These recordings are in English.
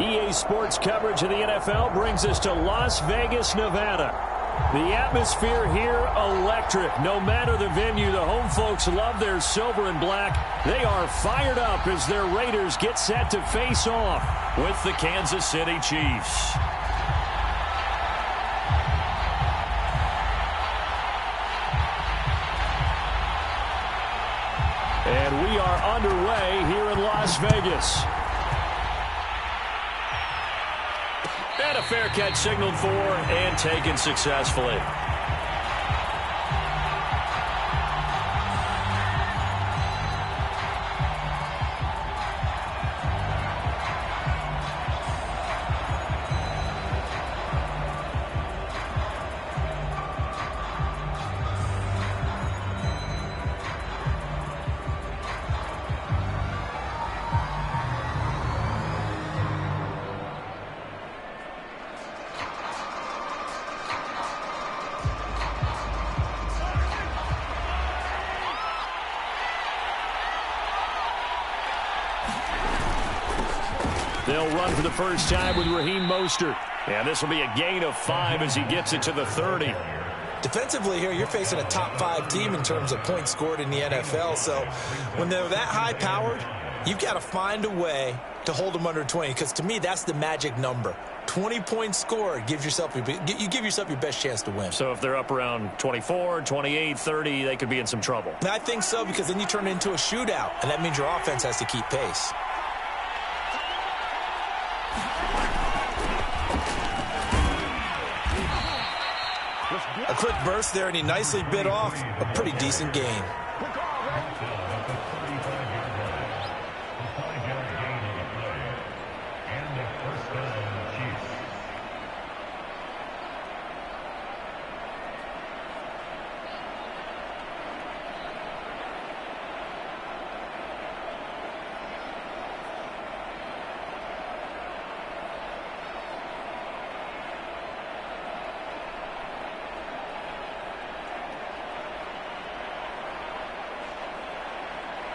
EA Sports coverage of the NFL brings us to Las Vegas, Nevada. The atmosphere here, electric. No matter the venue, the home folks love their silver and black. They are fired up as their Raiders get set to face off with the Kansas City Chiefs. And we are underway here in Las Vegas. And a fair catch signaled for and taken successfully. They'll run for the first time with Raheem Mostert. And this will be a gain of 5 as he gets it to the 30. Defensively here, you're facing a top-5 team in terms of points scored in the NFL. So when they're that high-powered, you've got to find a way to hold them under 20. Because to me, that's the magic number. 20 points scored, you give yourself your best chance to win. So if they're up around 24, 28, 30, they could be in some trouble. And I think so, because then you turn it into a shootout, and that means your offense has to keep pace. A quick burst there, and he nicely bit off a pretty decent gain.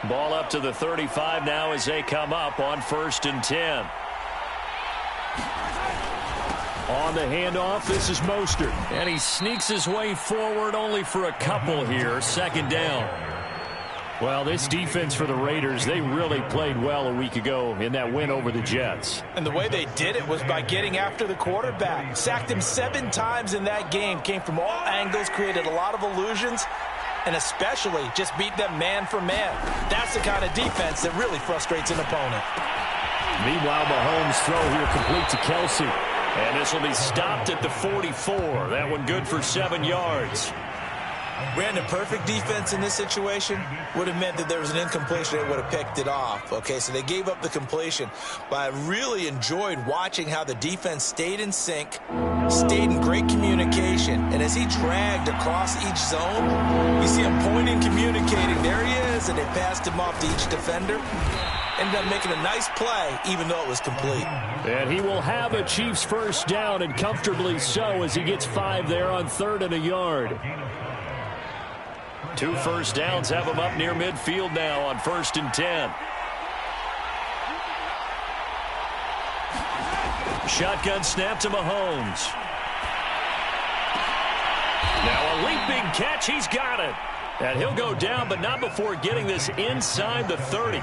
Ball up to the 35 now as they come up on 1st and 10. On the handoff, this is Mostert. And he sneaks his way forward only for a couple here. 2nd down. Well, this defense for the Raiders, they really played well a week ago in that win over the Jets. And the way they did it was by getting after the quarterback. Sacked him 7 times in that game. Came from all angles, created a lot of illusions, and especially just beat them man for man. That's the kind of defense that really frustrates an opponent. Meanwhile, Mahomes' throw here complete to Kelsey. And this will be stopped at the 44. That one good for 7 yards. Brandon, perfect defense in this situation would have meant that there was an incompletion. They would have picked it off. Okay, so they gave up the completion. But I really enjoyed watching how the defense stayed in sync, stayed in great communication. And as he dragged across each zone, you see him pointing, communicating. There he is, and they passed him off to each defender. Ended up making a nice play, even though it was complete. And he will have a Chiefs first down, and comfortably so, as he gets 5 there on 3rd and a yard. 2 first downs have him up near midfield now on 1st and 10. Shotgun snap to Mahomes. Now a leaping catch. He's got it. And he'll go down, but not before getting this inside the 30.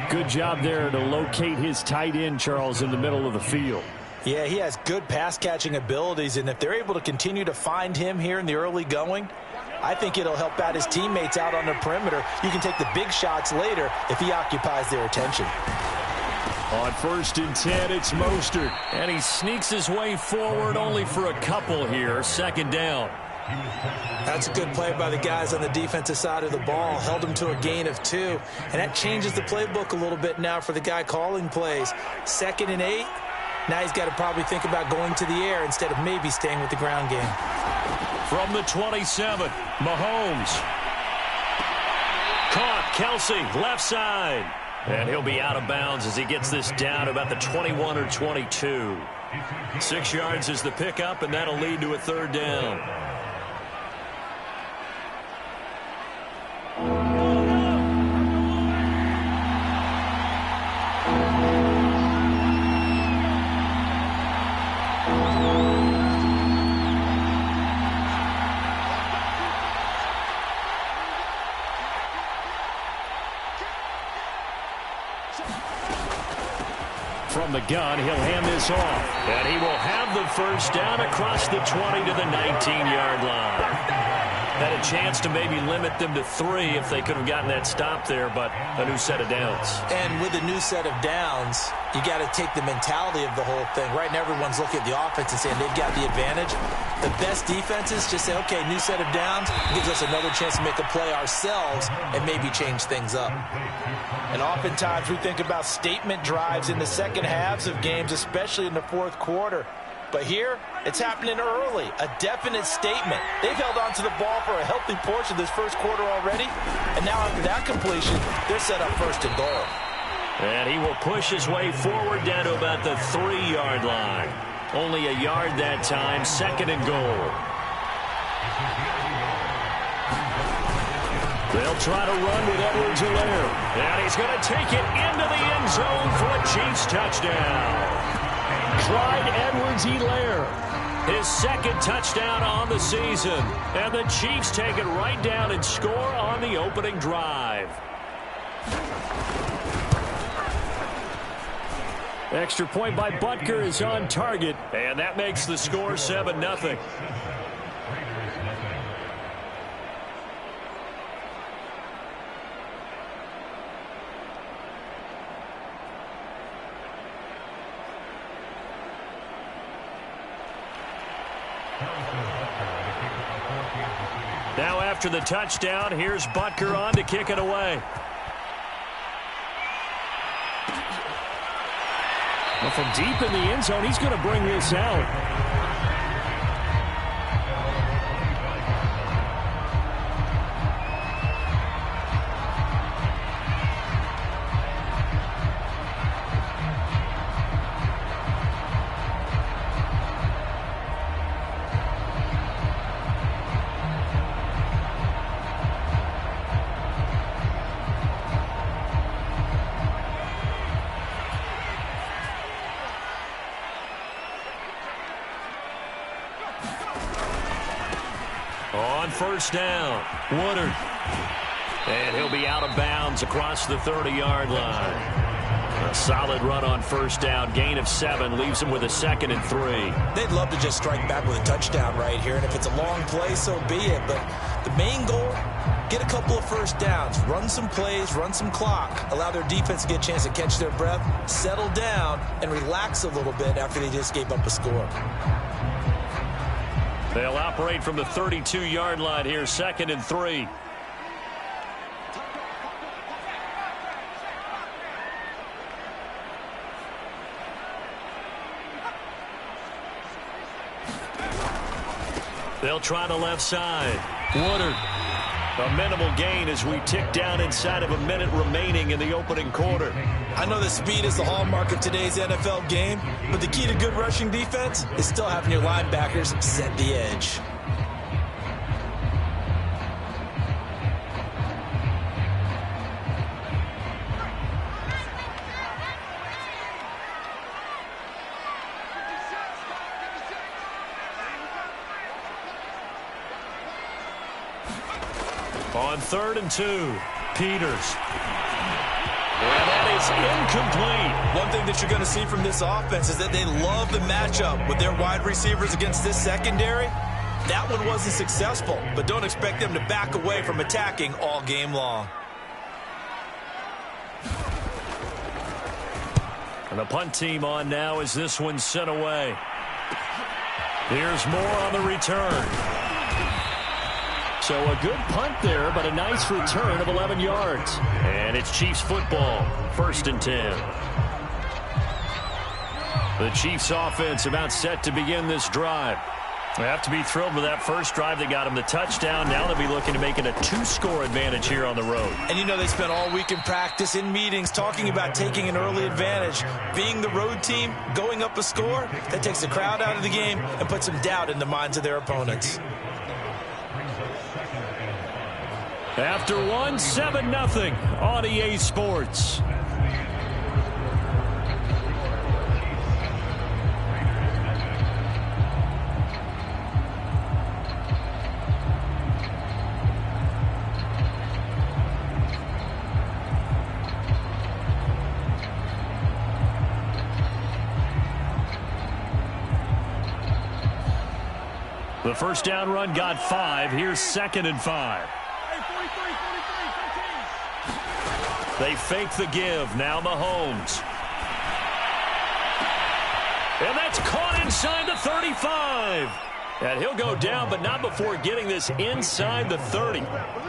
Good job there to locate his tight end, Charles, in the middle of the field. Yeah, he has good pass-catching abilities, and if they're able to continue to find him here in the early going, I think it'll help out his teammates out on the perimeter. You can take the big shots later if he occupies their attention. On 1st and 10, it's Mostert. And he sneaks his way forward only for a couple here. 2nd down. That's a good play by the guys on the defensive side of the ball. Held him to a gain of 2. And that changes the playbook a little bit now for the guy calling plays. 2nd and 8. Now he's got to probably think about going to the air instead of maybe staying with the ground game. From the 27, Mahomes. Caught, Kelsey, left side. And he'll be out of bounds as he gets this down to about the 21 or 22. 6 yards is the pickup, and that'll lead to a 3rd down. From the gun, he'll hand this off. And he will have the first down across the 20 to the 19-yard line. Had a chance to maybe limit them to 3 if they could have gotten that stop there, but a new set of downs. And with a new set of downs, you got to take the mentality of the whole thing. Right now, everyone's looking at the offense and saying they've got the advantage. The best defenses just say, okay, new set of downs gives us another chance to make a play ourselves and maybe change things up. And oftentimes we think about statement drives in the second halves of games, especially in the fourth quarter. But here, it's happening early. A definite statement. They've held on to the ball for a healthy portion of this first quarter already. And now after that completion, they're set up first and goal. And he will push his way forward down to about the 3-yard line. Only a yard that time, second and goal. They'll try to run with Edwards-Helaire. And he's going to take it into the end zone for a Chiefs touchdown. Clyde Edwards-Helaire, his second touchdown on the season. And the Chiefs take it right down and score on the opening drive. Extra point by Butker is on target, and that makes the score 7-0. Now after the touchdown, here's Butker on to kick it away. Well, from deep in the end zone, he's going to bring this out. On first down, Woodard. And he'll be out of bounds across the 30-yard line. A solid run on first down. Gain of 7 leaves him with a 2nd and 3. They'd love to just strike back with a touchdown right here. And if it's a long play, so be it. But the main goal, get a couple of first downs. Run some plays, run some clock. Allow their defense to get a chance to catch their breath, settle down, and relax a little bit after they just gave up a score. They'll operate from the 32-yard line here, 2nd and 3. They'll try the left side. Woodard. A minimal gain as we tick down inside of a minute remaining in the opening quarter. I know that speed is the hallmark of today's NFL game, but the key to good rushing defense is still having your linebackers set the edge. On 3rd and 2, Peters. And that is incomplete. One thing that you're going to see from this offense is that they love the matchup with their wide receivers against this secondary. That one wasn't successful, but don't expect them to back away from attacking all game long. And the punt team on now as this one's sent away. Here's more on the return. So a good punt there, but a nice return of 11 yards. And it's Chiefs football, 1st and 10. The Chiefs offense about set to begin this drive. They have to be thrilled with that first drive that got them the touchdown. Now they'll be looking to make it a 2-score advantage here on the road. And you know they spent all week in practice, in meetings, talking about taking an early advantage. Being the road team, going up a score, that takes the crowd out of the game and puts some doubt in the minds of their opponents. After 7-0 on EA Sports. The first down run got 5. Here's 2nd and 5. They fake the give. Now Mahomes. And that's caught inside the 35. And he'll go down, but not before getting this inside the 30.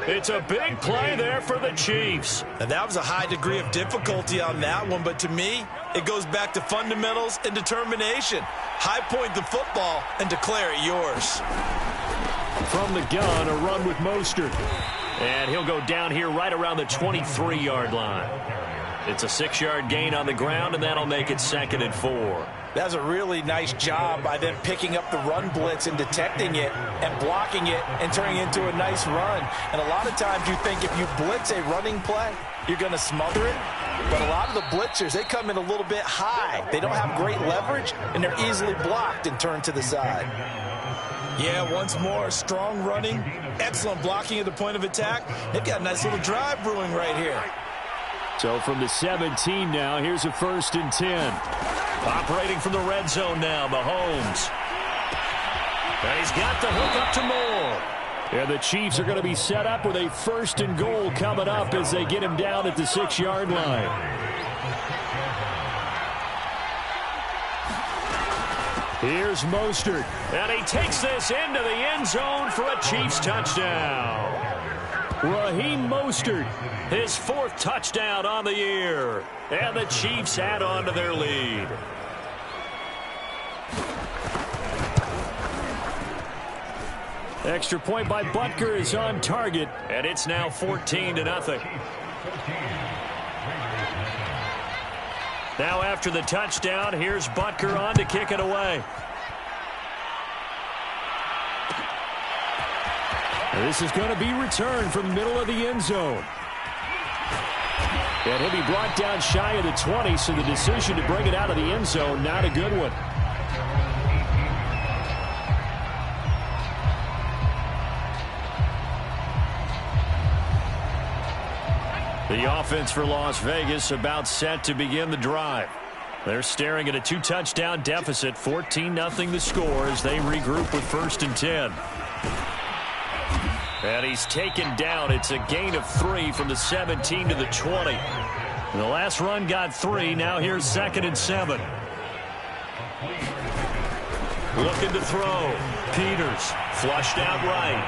It's a big play there for the Chiefs. And that was a high degree of difficulty on that one, but to me, it goes back to fundamentals and determination. High point the football and declare it yours. From the gun, a run with Mostert. And he'll go down here right around the 23-yard line. It's a 6-yard gain on the ground, and that'll make it 2nd and 4. That's a really nice job by them picking up the run blitz and detecting it and blocking it and turning it into a nice run. And a lot of times you think if you blitz a running play, you're going to smother it. But a lot of the blitzers, they come in a little bit high. They don't have great leverage, and they're easily blocked and turned to the side. Yeah, once more, strong running, excellent blocking at the point of attack. They've got a nice little drive brewing right here. So from the 17 now, here's a 1st and 10. Operating from the red zone now, Mahomes. And he's got the hook up to Moore. And the Chiefs are going to be set up with a 1st and goal coming up as they get him down at the 6-yard line. Here's Mostert. And he takes this into the end zone for a Chiefs touchdown. Raheem Mostert, his 4th touchdown on the year. And the Chiefs add on to their lead. Extra point by Butker is on target, and it's now 14-0. Now after the touchdown, here's Butker on to kick it away. This is going to be returned from the middle of the end zone. And he'll be brought down shy of the 20, so the decision to bring it out of the end zone, not a good one. The offense for Las Vegas about set to begin the drive. They're staring at a 2-touchdown deficit, 14-0 the score as they regroup with 1st and 10. And he's taken down. It's a gain of 3 from the 17 to the 20. The last run got 3. Now here's 2nd and 7. Looking to throw. Peters flushed out right.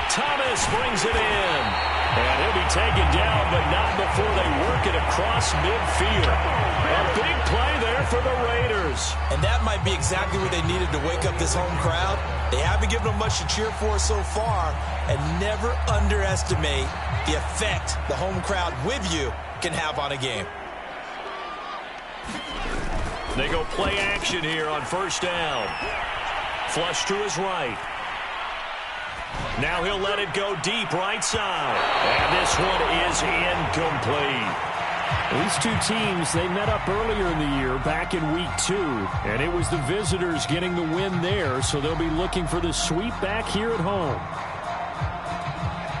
Thomas brings it in. And he'll be taken down, but not before they work it across midfield. A big play there for the Raiders. And that might be exactly what they needed to wake up this home crowd. They haven't given them much to cheer for so far, and never underestimate the effect the home crowd with you can have on a game. They go play action here on 1st down. Flush to his right. Now he'll let it go deep right side. And this one is incomplete. These two teams, they met up earlier in the year back in week 2. And it was the visitors getting the win there, so they'll be looking for the sweep back here at home.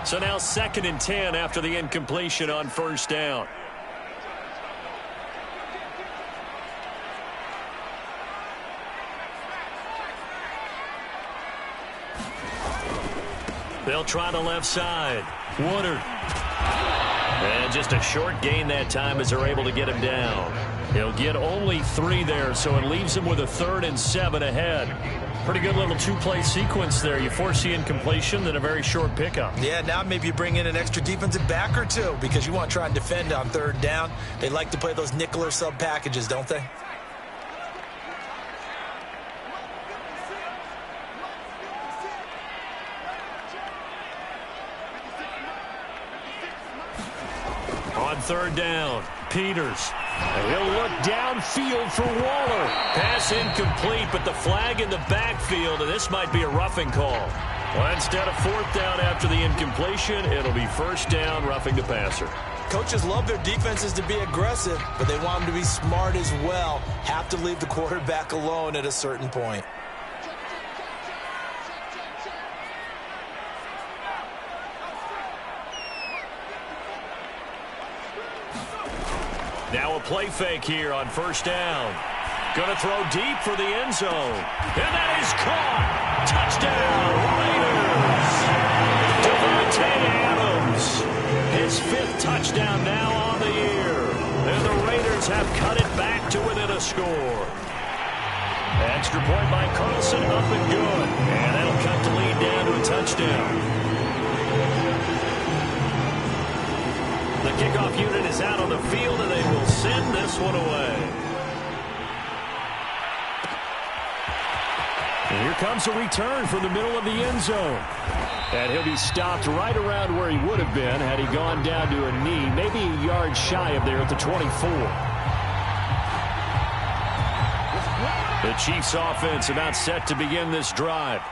So now 2nd and 10 after the incompletion on 1st down. They'll try the left side. Woodard. And just a short gain that time as they're able to get him down. He'll get only 3 there, so it leaves him with a 3rd and 7 ahead. Pretty good little 2-play sequence there. You force the incompletion, then a very short pickup. Yeah, now maybe you bring in an extra defensive back or 2 because you want to try and defend on 3rd down. They like to play those nickel or sub packages, don't they? On 3rd down, Peters. And he'll look downfield for Waller. Pass incomplete, but the flag in the backfield, and this might be a roughing call. Well, instead of 4th down after the incompletion, it'll be 1st down, roughing the passer. Coaches love their defenses to be aggressive, but they want them to be smart as well. Have to leave the quarterback alone at a certain point. Now a play fake here on 1st down. Going to throw deep for the end zone. And that is caught. Touchdown, Raiders! Davante Adams, his 5th touchdown now on the year. And the Raiders have cut it back to within a score. Extra point by Carlson, up and good. And that'll cut the lead down to a touchdown. The kickoff unit is out on the field, and they will send this one away. And here comes a return from the middle of the end zone. And he'll be stopped right around where he would have been had he gone down to a knee, maybe a yard shy of there at the 24. The Chiefs offense about set to begin this drive.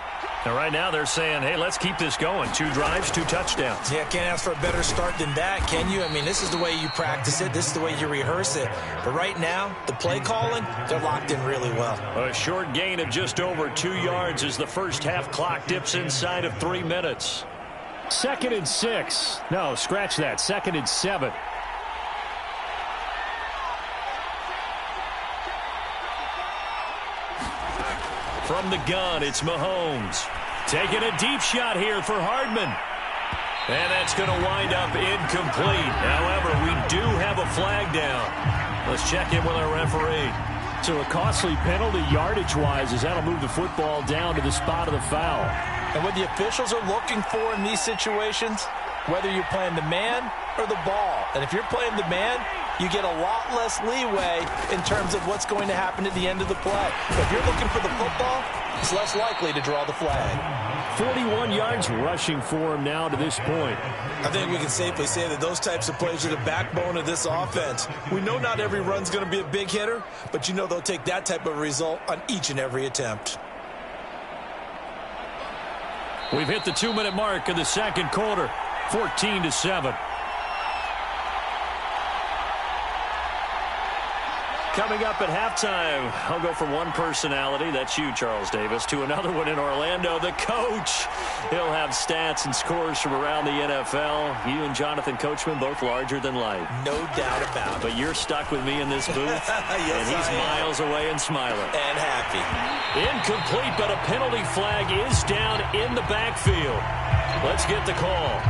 And right now they're saying, hey, let's keep this going. 2 drives, 2 touchdowns. Yeah, can't ask for a better start than that, can you? I mean, this is the way you practice it. This is the way you rehearse it. But right now, the play calling, they're locked in really well. A short gain of just over 2 yards as the first half clock dips inside of 3 minutes. 2nd and 6. No, scratch that. 2nd and 7. From the gun, it's Mahomes. Taking a deep shot here for Hardman. And that's going to wind up incomplete. However, we do have a flag down. Let's check in with our referee. So a costly penalty yardage-wise as that'll move the football down to the spot of the foul. And what the officials are looking for in these situations, whether you're playing the man or the ball. And if you're playing the man, you get a lot less leeway in terms of what's going to happen at the end of the play. If you're looking for the football, it's less likely to draw the flag. 41 yards rushing for him now to this point. I think we can safely say that those types of plays are the backbone of this offense. We know not every run's going to be a big hitter, but you know they'll take that type of result on each and every attempt. We've hit the 2-minute mark in the second quarter. 14-7. Coming up at halftime, I'll go from one personality, that's you, Charles Davis, to another one in Orlando, the coach. He'll have stats and scores from around the NFL. You and Jonathan Coachman, both larger than life. No doubt about it. But you're stuck with me in this booth, yes, and he's miles away and smiling. And happy. Incomplete, but a penalty flag is down in the backfield. Let's get the call.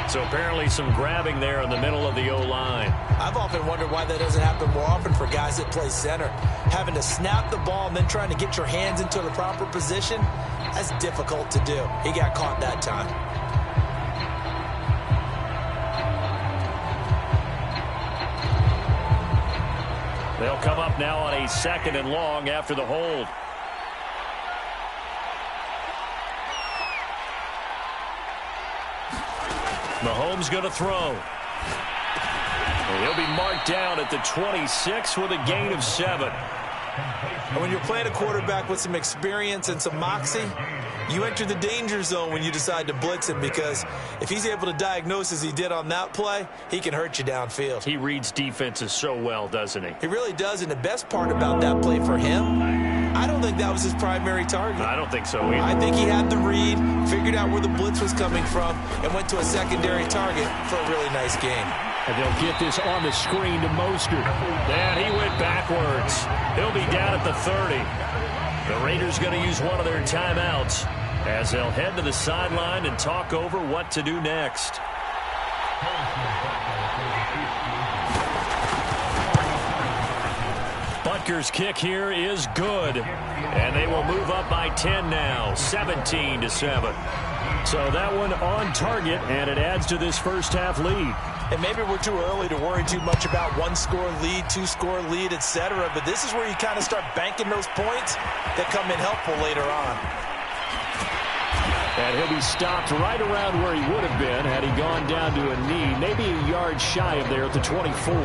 So apparently some grabbing there in the middle of the O-line. I've often wondered why that doesn't happen more often for guys that play center. Having to snap the ball and then trying to get your hands into the proper position, that's difficult to do. He got caught that time. They'll come up now on a 2nd and long after the hold. Mahomes going to throw. And he'll be marked down at the 26 with a gain of 7. And when you're playing a quarterback with some experience and some moxie, you enter the danger zone when you decide to blitz him, because if he's able to diagnose as he did on that play, he can hurt you downfield. He reads defenses so well, doesn't he? He really does, and the best part about that play for him, I don't think that was his primary target. I don't think so either. I think he had the read, figured out where the blitz was coming from, and went to a secondary target for a really nice game. And they'll get this on the screen to Mostert. And he went backwards. He'll be down at the 30. The Raiders going to use one of their timeouts as they'll head to the sideline and talk over what to do next. Butker's kick here is good. And they will move up by 10 now, 17-7. So that one on target, and it adds to this first half lead. And maybe we're too early to worry too much about 1-score lead, 2-score lead, etc. But this is where you kind of start banking those points that come in helpful later on. And he'll be stopped right around where he would have been had he gone down to a knee, maybe a yard shy of there at the 24.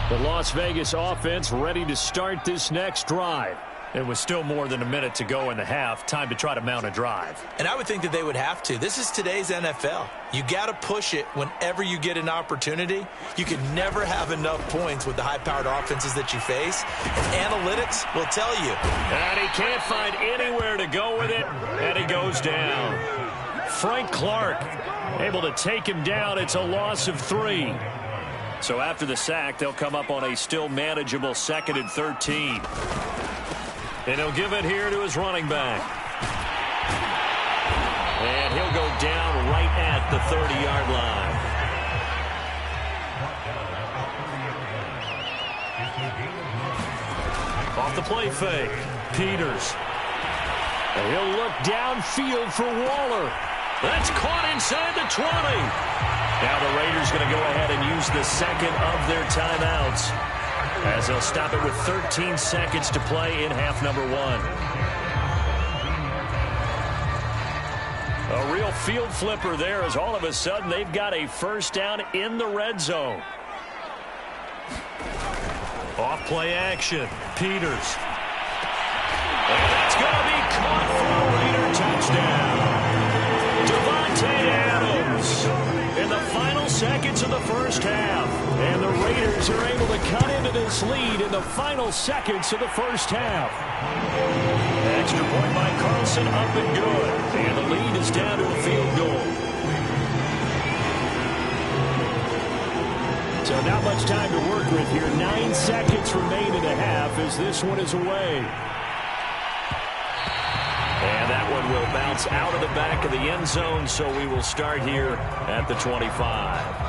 The Las Vegas offense ready to start this next drive. It was still more than a minute to go in the half. Time to try to mount a drive. And I would think that they would have to. This is today's NFL. You got to push it whenever you get an opportunity. You can never have enough points with the high-powered offenses that you face. And analytics will tell you. And he can't find anywhere to go with it, and he goes down. Frank Clark able to take him down. It's a loss of 3. So after the sack, they'll come up on a still manageable 2nd and 13. And he'll give it here to his running back. And he'll go down right at the 30-yard line. Off the play fake, Peters. And he'll look downfield for Waller. That's caught inside the 20. Now the Raiders going to go ahead and use the second of their timeouts, as they'll stop it with 13 seconds to play in half number 1. A real field flipper there, as all of a sudden they've got a first down in the red zone. Off play action, Peters. And that's going to be caught for a Raider touchdown. Devontae Adams in the final seconds of the first half. And the Raiders are able to cut into this lead in the final seconds of the first half. Extra point by Carlson, up and good. And the lead is down to a field goal. So not much time to work with here. 9 seconds remain in the half as this one is away. And that one will bounce out of the back of the end zone, so we will start here at the 25.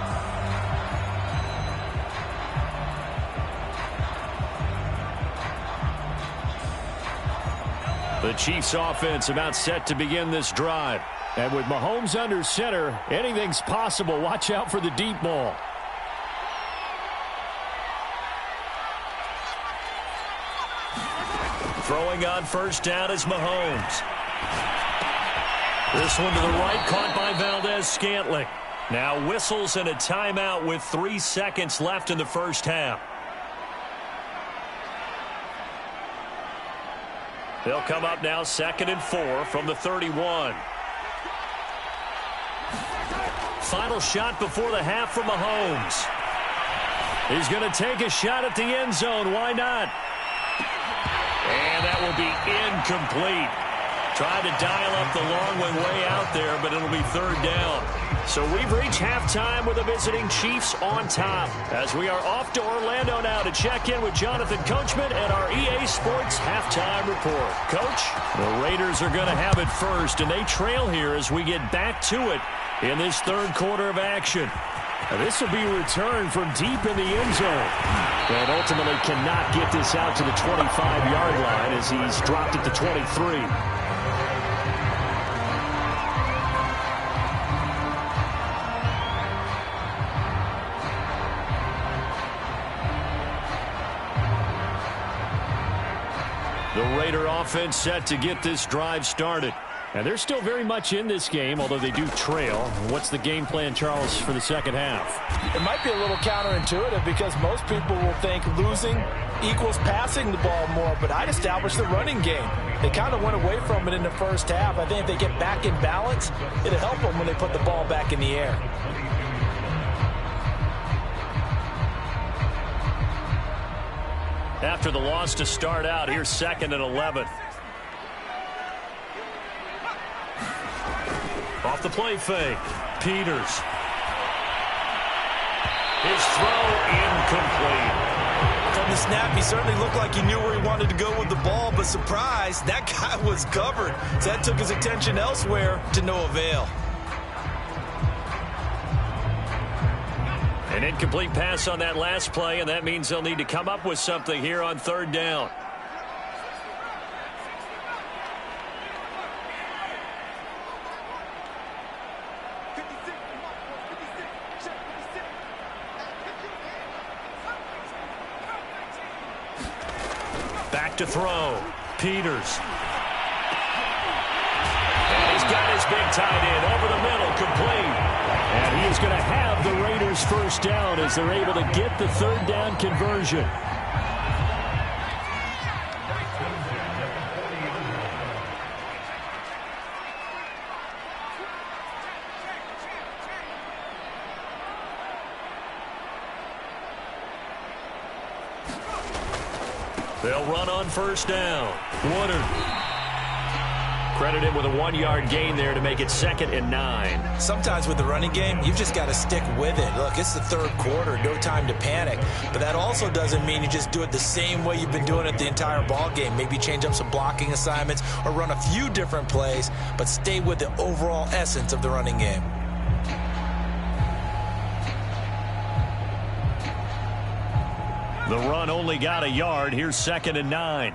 The Chiefs offense about set to begin this drive. And with Mahomes under center, anything's possible. Watch out for the deep ball. Throwing on first down is Mahomes. This one to the right, caught by Valdez-Scantling. Now whistles and a timeout with 3 seconds left in the first half. They'll come up now 2nd and 4 from the 31. Final shot before the half from Mahomes. He's going to take a shot at the end zone. Why not? And that will be incomplete. Tried to dial up the long one way out there, but it'll be 3rd down. So we've reached halftime with the visiting Chiefs on top, as we are off to Orlando now to check in with Jonathan Coachman and our EA Sports halftime report. Coach, the Raiders are going to have it first, and they trail here as we get back to it in this 3rd quarter of action. Now this will be returned from deep in the end zone. And ultimately cannot get this out to the 25-yard line as he's dropped it to 23. The Raider offense set to get this drive started. And they're still very much in this game, although they do trail. What's the game plan, Charles, for the second half? It might be a little counterintuitive because most people will think losing equals passing the ball more, but I'd establish the running game. They kind of went away from it in the first half. I think if they get back in balance, it'll help them when they put the ball back in the air. After the loss to start out, here's 2nd and 11. Off the play fake, Peters. His throw incomplete. From the snap, he certainly looked like he knew where he wanted to go with the ball, but surprise, that guy was covered. So that took his attention elsewhere to no avail. An incomplete pass on that last play, and that means they'll need to come up with something here on 3rd down. Back to throw. Peters. And he's got his big tight end over the middle, complete. And he is going to have the Raiders first down as they're able to get the 3rd down conversion. They'll run on first down. Woodard. Credited with a 1-yard gain there to make it 2nd and 9. Sometimes with the running game, you've just got to stick with it. Look, it's the third quarter, no time to panic. But that also doesn't mean you just do it the same way you've been doing it the entire ball game. Maybe change up some blocking assignments or run a few different plays, but stay with the overall essence of the running game. The run only got a yard. Here's 2nd and 9.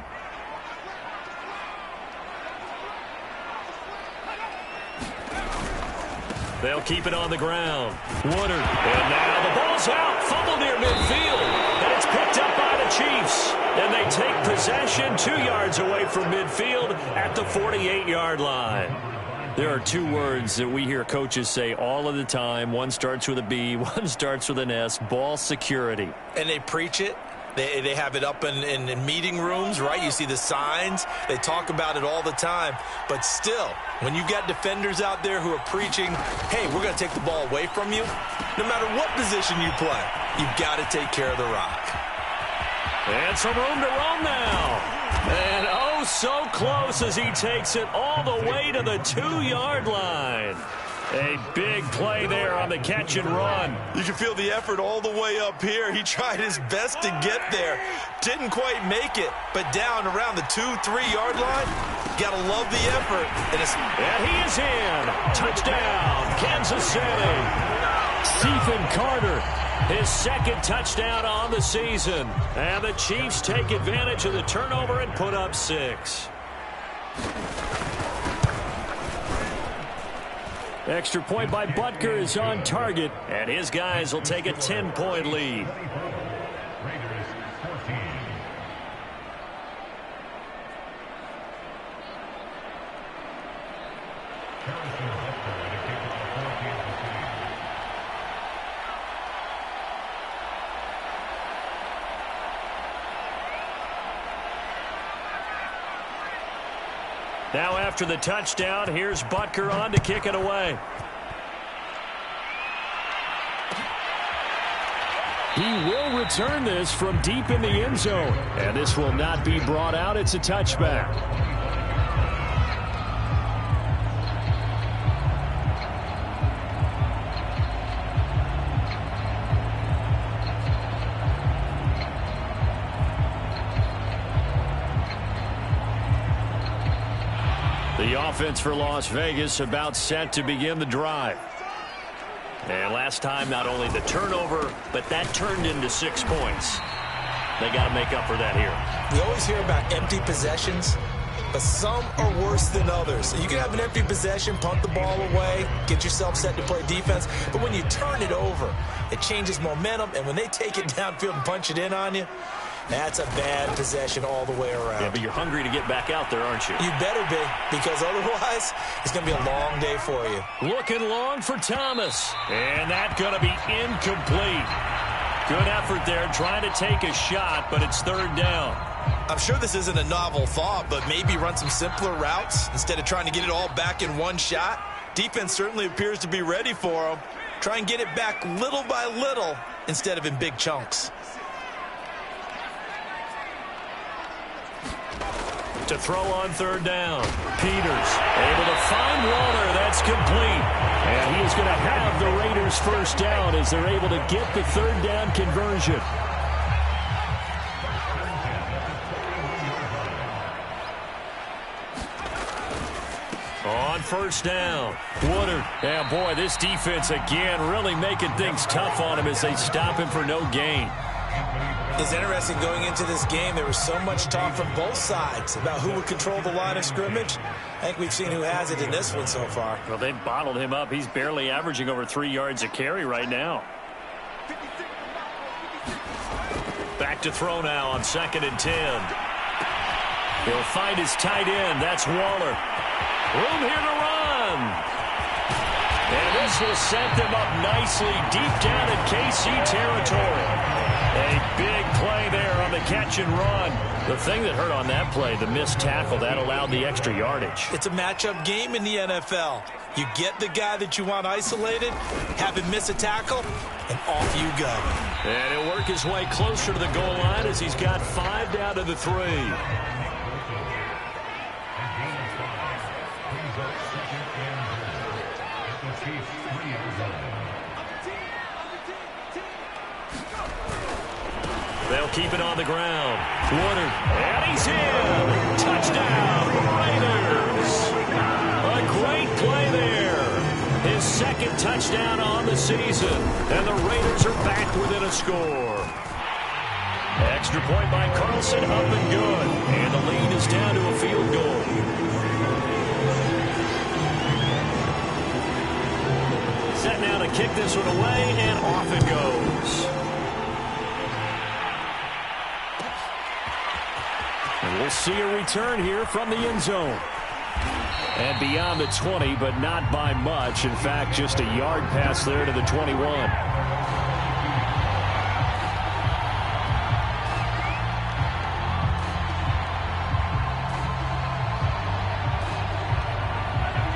They'll keep it on the ground. Woodard. And now the ball's out. Fumble near midfield. And it's picked up by the Chiefs. And they take possession 2 yards away from midfield at the 48-yard line. There are 2 words that we hear coaches say all of the time. One starts with a B, one starts with an S. Ball security. And they preach it. They have it up in meeting rooms, right? You see the signs. They talk about it all the time. But still, when you got defenders out there who are preaching, hey, we're going to take the ball away from you, no matter what position you play, you've got to take care of the rock. And some room to roam now. And oh, so close as he takes it all the way to the 2-yard line. A big play there on the catch and run. You can feel the effort all the way up here. He tried his best to get there. Didn't quite make it, but down around the 2-3-yard line, gotta love the effort. And he is in. Touchdown, Kansas City. Stephen Carter, his 2nd touchdown on the season. And the Chiefs take advantage of the turnover and put up 6. Extra point by Butker is on target, and his guys will take a 10-point lead. Now after the touchdown, here's Butker on to kick it away. He will return this from deep in the end zone. And this will not be brought out. It's a touchback. The offense for Las Vegas about set to begin the drive. And last time, not only the turnover, but that turned into 6 points. They got to make up for that here. We always hear about empty possessions, but some are worse than others. You can have an empty possession, punt the ball away, get yourself set to play defense, but when you turn it over, it changes momentum, and when they take it downfield and punch it in on you, that's a bad possession all the way around. Yeah, but you're hungry to get back out there, aren't you? You better be, because otherwise, it's going to be a long day for you. Looking long for Thomas. And that's going to be incomplete. Good effort there, trying to take a shot, but it's 3rd down. I'm sure this isn't a novel thought, but maybe run some simpler routes instead of trying to get it all back in one shot. Defense certainly appears to be ready for him. Try and get it back little by little instead of in big chunks. To throw on 3rd down. Peters able to find Waller. That's complete. And he is going to have the Raiders first down as they're able to get the 3rd down conversion. On first down, Woodard. And boy, this defense again really making things tough on him as they stop him for no gain. It's interesting going into this game. There was so much talk from both sides about who would control the line of scrimmage. I think we've seen who has it in this one so far. Well, they've bottled him up. He's barely averaging over 3 yards a carry right now. Back to throw now on 2nd and 10. He'll find his tight end. That's Waller. Room here to run. And this will set them up nicely deep down in KC territory. A big play there on the catch and run. The thing that hurt on that play, the missed tackle, that allowed the extra yardage. It's a matchup game in the NFL. You get the guy that you want isolated, have him miss a tackle, and off you go. And he'll work his way closer to the goal line as he's got 5 down to the 3. They'll keep it on the ground. Woodard, and he's in. Touchdown, Raiders. A great play there. His second touchdown on the season. And the Raiders are back within a score. Extra point by Carlson, up and good. And the lead is down to a field goal. Set now to kick this one away, and off it goes. And we'll see a return here from the end zone. And beyond the 20, but not by much. In fact, just a yard pass there to the 21.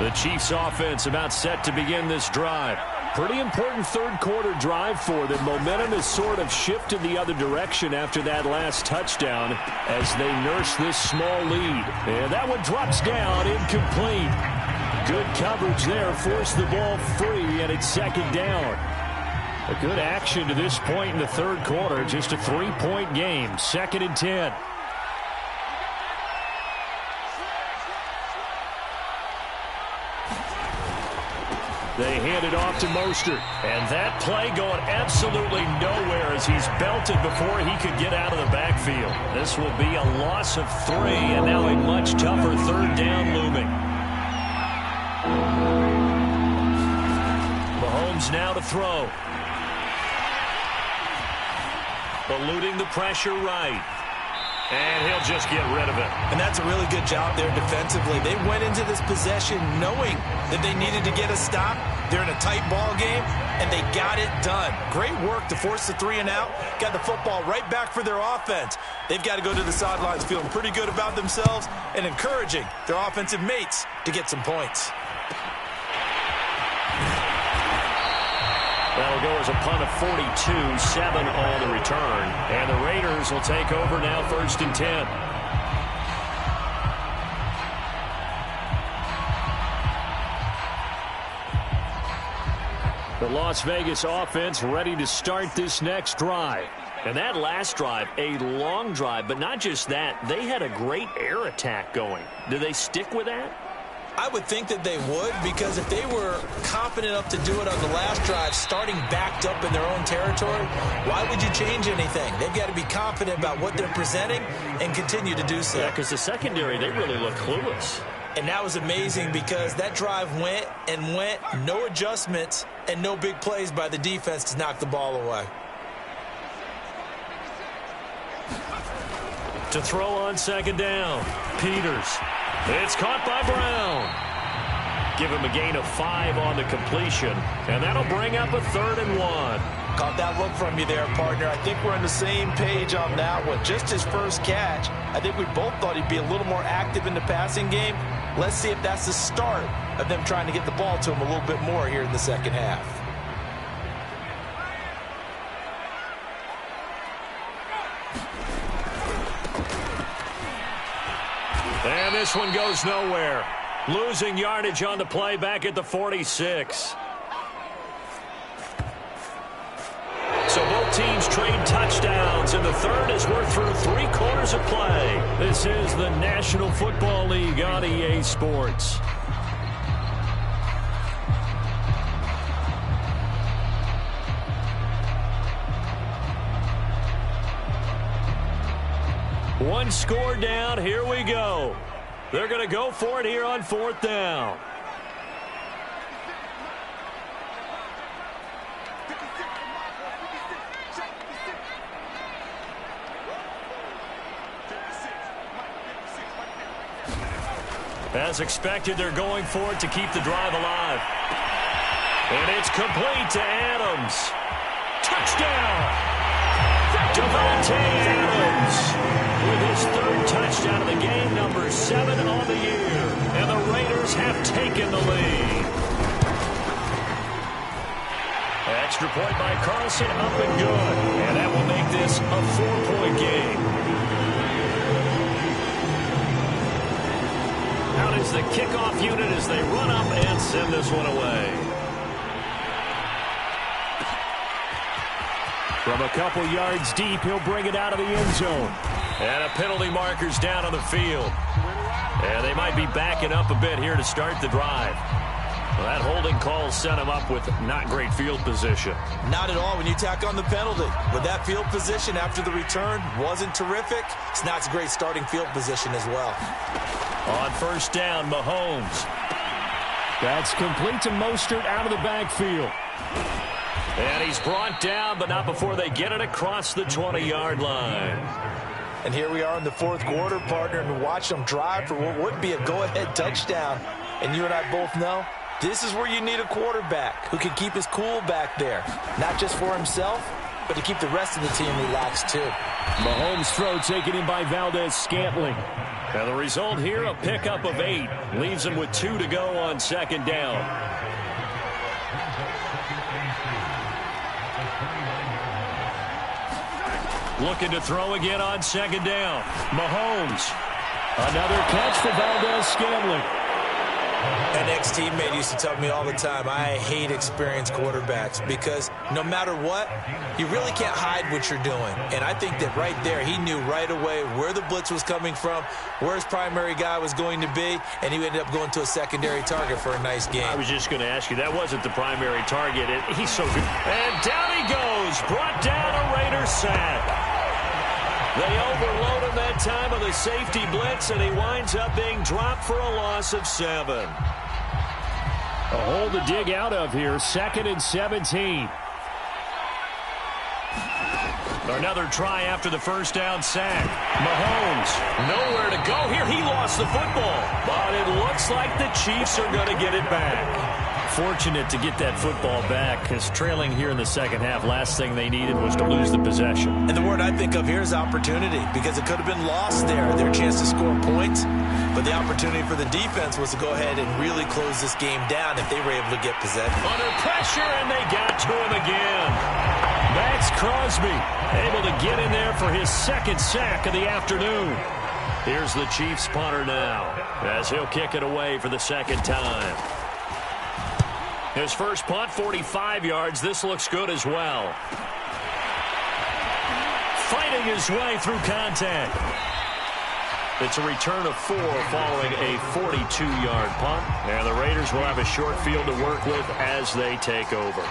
The Chiefs offense about set to begin this drive. Pretty important third quarter drive for them. Momentum has sort of shifted the other direction after that last touchdown as they nurse this small lead. And that one drops down, incomplete. Good coverage there, forced the ball free, and it's second down. A good action to this point in the third quarter. Just a 3-point game, 2nd and 10. They hand it off to Mostert. And that play going absolutely nowhere as he's belted before he could get out of the backfield. This will be a loss of 3, and now a much tougher third down looming. Mahomes now to throw. Eluding the pressure right. And he'll just get rid of it. And that's a really good job there defensively. They went into this possession knowing that they needed to get a stop. They're in a tight ball game, and they got it done. Great work to force the 3 and out. Got the football right back for their offense. They've got to go to the sidelines feeling pretty good about themselves and encouraging their offensive mates to get some points. That'll go as a punt of 42, 7 on the return. And the Raiders will take over now, 1st and 10. The Las Vegas offense ready to start this next drive. And that last drive, a long drive, but not just that. They had a great air attack going. Do they stick with that? I would think that they would, because if they were confident enough to do it on the last drive, starting backed up in their own territory, why would you change anything? They've got to be confident about what they're presenting and continue to do so. Yeah, because the secondary, they really look clueless. And that was amazing because that drive went and went, no adjustments and no big plays by the defense to knock the ball away. To throw on 2nd down, Peters. It's caught by Brown. Give him a gain of 5 on the completion, and that'll bring up a 3rd and 1. Caught that look from you there, partner. I think we're on the same page on that one. Just his first catch. I think we both thought he'd be a little more active in the passing game. Let's see if that's the start of them trying to get the ball to him a little bit more here in the second half. And this one goes nowhere. Losing yardage on the play back at the 46. So both teams trade touchdowns, and the third as we're through 3 quarters of play. This is the National Football League on EA Sports. One score down. Here we go. They're going to go for it here on 4th down. As expected, they're going for it to keep the drive alive. And it's complete to Adams. Touchdown! Davante Adams with his 3rd touchdown of the game, number 7 on the year. And the Raiders have taken the lead. Extra point by Carlson, up and good. And that will make this a 4-point game. Out is the kickoff unit as they run up and send this one away. From a couple yards deep, he'll bring it out of the end zone. And a penalty marker's down on the field. And they might be backing up a bit here to start the drive. Well, that holding call set him up with not great field position. Not at all when you tack on the penalty. But that field position after the return wasn't terrific. It's not a great starting field position as well. On first down, Mahomes. That's complete to Mostert out of the backfield. And he's brought down, but not before they get it across the 20-yard line. And here we are in the fourth quarter, partner, and watch them drive for what would be a go-ahead touchdown. And you and I both know this is where you need a quarterback who can keep his cool back there. Not just for himself, but to keep the rest of the team relaxed too. Mahomes' throw taken in by Valdez-Scantling. And the result here, a pickup of 8. Leaves him with 2 to go on second down. Looking to throw again on second down. Mahomes. Another catch for Valdez-Scantling. An ex-teammate used to tell me all the time, I hate experienced quarterbacks because no matter what, you really can't hide what you're doing. And I think that right there, he knew right away where the blitz was coming from, where his primary guy was going to be, and he ended up going to a secondary target for a nice game. I was just going to ask you, that wasn't the primary target. He's so good. And down he goes. Brought down a Raider sack. They overload him that time of the safety blitz, and he winds up being dropped for a loss of 7. A hole to dig out of here, 2nd and 17. Another try after the first down sack. Mahomes, nowhere to go here. He lost the football, but it looks like the Chiefs are going to get it back. Fortunate to get that football back, because trailing here in the second half, last thing they needed was to lose the possession. And the word I think of here is opportunity, because it could have been lost there, their chance to score points. But the opportunity for the defense was to go ahead and really close this game down if they were able to get possession. Under pressure, and they got to him again. Max Crosby able to get in there for his 2nd sack of the afternoon. Here's the Chiefs punter now, as he'll kick it away for the 2nd time. His first punt, 45 yards. This looks good as well. Fighting his way through contact. It's a return of 4 following a 42-yard punt. And the Raiders will have a short field to work with as they take over.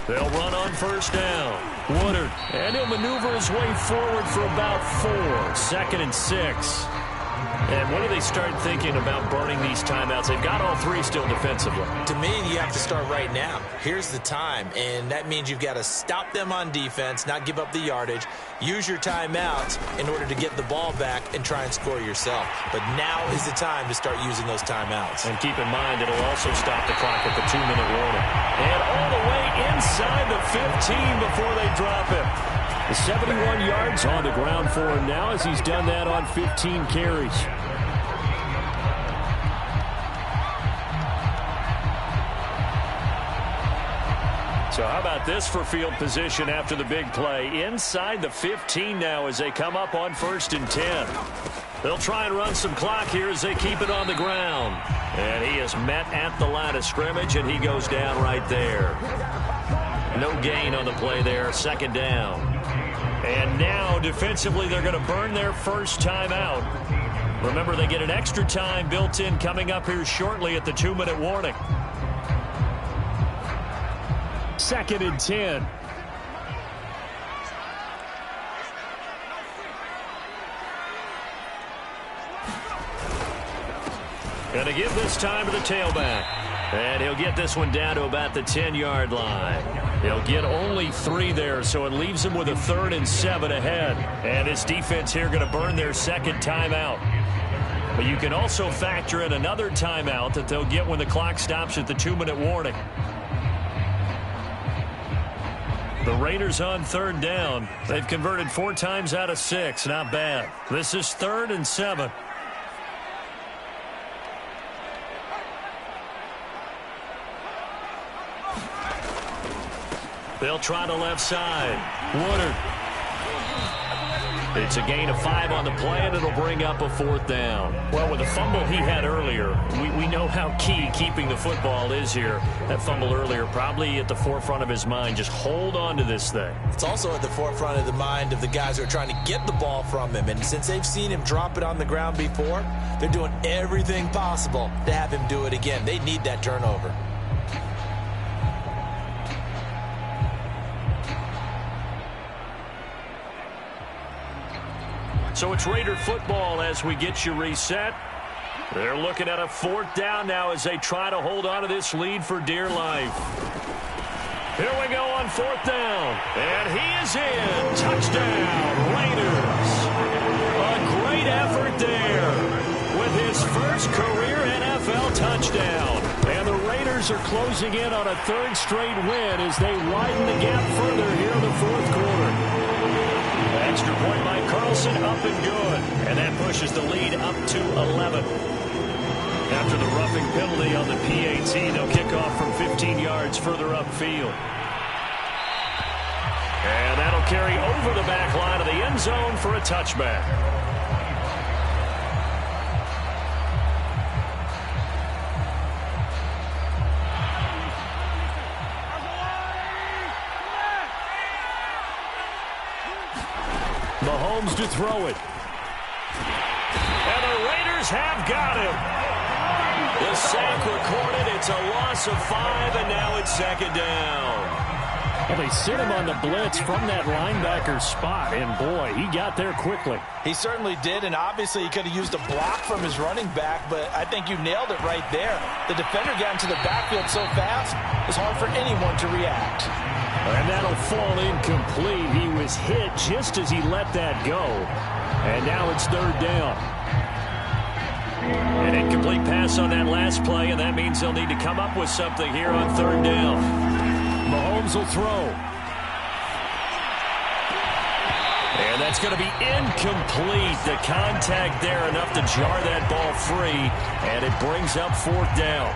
They'll run on first down. Woodard, and he'll maneuver his way forward for about 4. 2nd and 6. And when do they start thinking about burning these timeouts? They've got all 3 still defensively. To me, you have to start right now. Here's the time, and that means you've got to stop them on defense, not give up the yardage, use your timeouts in order to get the ball back and try and score yourself. But now is the time to start using those timeouts. And keep in mind, it'll also stop the clock at the 2-minute warning. And all the way inside the 15 before they drop him. The 71 yards on the ground for him now as he's done that on 15 carries. So how about this for field position after the big play? Inside the 15 now as they come up on 1st and 10. They'll try and run some clock here as they keep it on the ground. And he is met at the line of scrimmage, and he goes down right there. No gain on the play there, 2nd down. And now, defensively, they're going to burn their first timeout. Remember, they get an extra time built in coming up here shortly at the 2-minute warning. 2nd and 10. Going to give this time to the tailback. And he'll get this one down to about the 10-yard line. He'll get only 3 there, so it leaves him with a 3rd and 7 ahead. And his defense here going to burn their 2nd timeout. But you can also factor in another timeout that they'll get when the clock stops at the 2-minute warning. The Raiders on third down. They've converted 4 times out of 6. Not bad. This is 3rd and 7. They'll try the left side. Woodard. It's a gain of 5 on the play, and it'll bring up a 4th down. Well, with the fumble he had earlier, we know how key keeping the football is here. That fumble earlier probably at the forefront of his mind. Just hold on to this thing. It's also at the forefront of the mind of the guys who are trying to get the ball from him. And since they've seen him drop it on the ground before, they're doing everything possible to have him do it again. They need that turnover. So it's Raider football as we get you reset. They're looking at a 4th down now as they try to hold on to this lead for dear life. Here we go on 4th down. And he is in. Touchdown, Raiders. A great effort there with his first career NFL touchdown. And the Raiders are closing in on a 3rd straight win as they widen the gap further here in the 4th quarter. Extra point by Carlson, up and good. And that pushes the lead up to 11. After the roughing penalty on the PAT, they'll kick off from 15 yards further upfield. And that'll carry over the back line of the end zone for a touchback. Mahomes to throw it. And the Raiders have got him. The sack recorded. It's a loss of 5, and now it's 2nd down. Well, they sit him on the blitz from that linebacker spot, and boy, he got there quickly. He certainly did, and obviously he could have used a block from his running back, but I think you nailed it right there. The defender got into the backfield so fast, it's hard for anyone to react. And that'll fall incomplete. He was hit just as he let that go. And now it's 3rd down. An incomplete pass on that last play, and that means they'll need to come up with something here on 3rd down. Mahomes will throw. And that's going to be incomplete. The contact there enough to jar that ball free, and it brings up 4th down.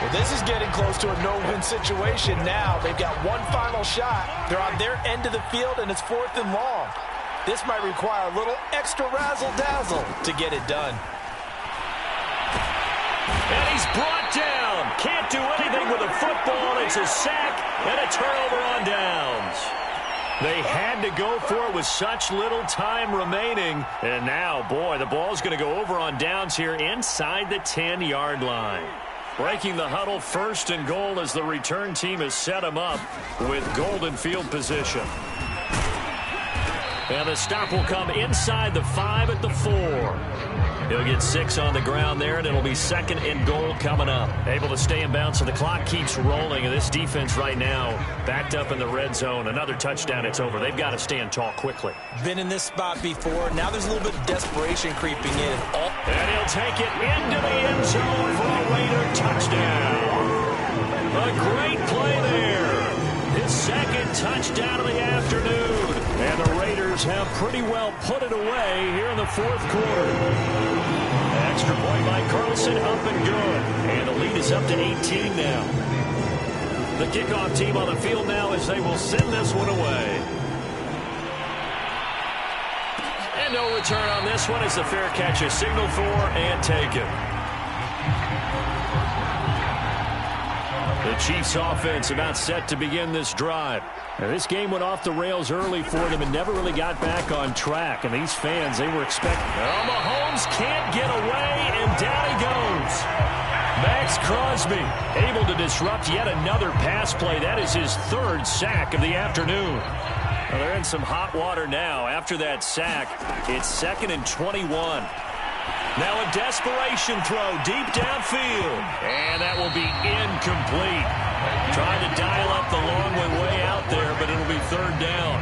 Well, this is getting close to a no-win situation now. They've got one final shot. They're on their end of the field, and it's 4th and long. This might require a little extra razzle-dazzle to get it done. And he's brought down. Can't do anything with a football. It's a sack and a turnover on downs. They had to go for it with such little time remaining. And now, boy, the ball's going to go over on downs here inside the 10-yard line. Breaking the huddle, 1st and goal as the return team has set him up with golden field position. And the stop will come inside the 5 at the 4. He'll get 6 on the ground there, and it'll be 2nd and goal coming up. Able to stay in bounds, so the clock keeps rolling. And this defense right now backed up in the red zone. Another touchdown, it's over. They've got to stand tall quickly. Been in this spot before. Now there's a little bit of desperation creeping in. And he'll take it into the end zone for a Raider touchdown. A great play there. His 2nd touchdown of the afternoon. And the Raiders have pretty well put it away here in the 4th quarter. Extra point by Carlson, up and good. And the lead is up to 18 now. The kickoff team on the field now as they will send this one away. And no return on this one as the fair catch is signaled for and taken. The Chiefs offense about set to begin this drive. Now, this game went off the rails early for them and never really got back on track. And these fans, they were expecting. Oh, Mahomes can't get away, and down he goes. Max Crosby able to disrupt yet another pass play. That is his 3rd sack of the afternoon. Well, they're in some hot water now. After that sack, it's 2nd and 21. Now a desperation throw deep downfield. And that will be incomplete. Trying to dial up the long way out there, but it'll be 3rd down.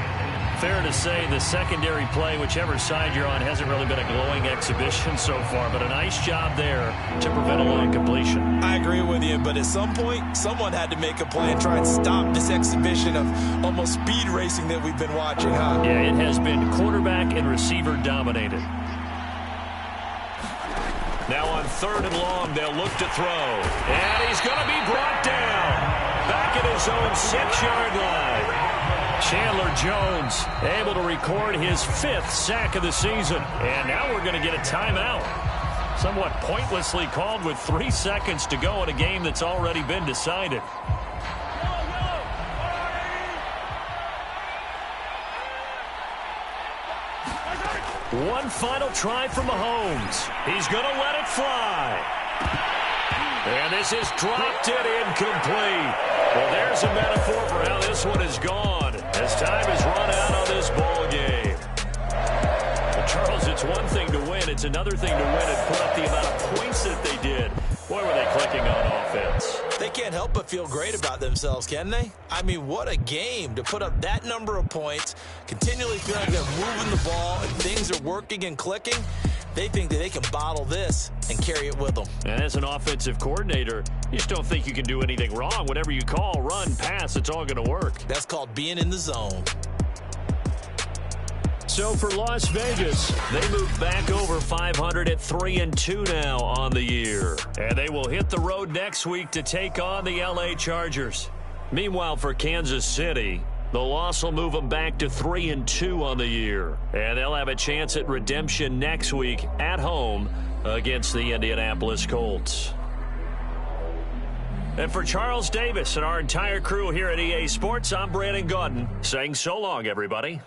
fair to say the secondary play, whichever side you're on, hasn't really been a glowing exhibition so far, but a nice job there to prevent a long completion. I agree with you, but at some point, someone had to make a play and try and stop this exhibition of almost speed racing that we've been watching, huh? Yeah, it has been quarterback and receiver dominated. Now on 3rd and long, they'll look to throw. And he's going to be brought down. Back at his own 6-yard line. Chandler Jones able to record his 5th sack of the season. And now we're going to get a timeout. Somewhat pointlessly called with 3 seconds to go in a game that's already been decided. One final try for Mahomes. He's going to let it fly. And this is dropped it incomplete. Well, there's a metaphor for how this one is gone as time has run out on this ball game. Well, Charles, it's one thing to win. It's another thing to win and put up the amount of points that they did. Boy, were they clicking on offense. They can't help but feel great about themselves, can they? I mean, what a game to put up that number of points, continually feel like they're moving the ball, and things are working and clicking. They think that they can bottle this and carry it with them. And as an offensive coordinator, you just don't think you can do anything wrong. Whatever you call, run, pass, it's all going to work. That's called being in the zone. So for Las Vegas, they move back over 500 at 3-2 now on the year. And they will hit the road next week to take on the LA Chargers. Meanwhile, for Kansas City, the loss will move them back to 3-2 on the year. And they'll have a chance at redemption next week at home against the Indianapolis Colts. And for Charles Davis and our entire crew here at EA Sports, I'm Brandon Gaudin saying so long, everybody.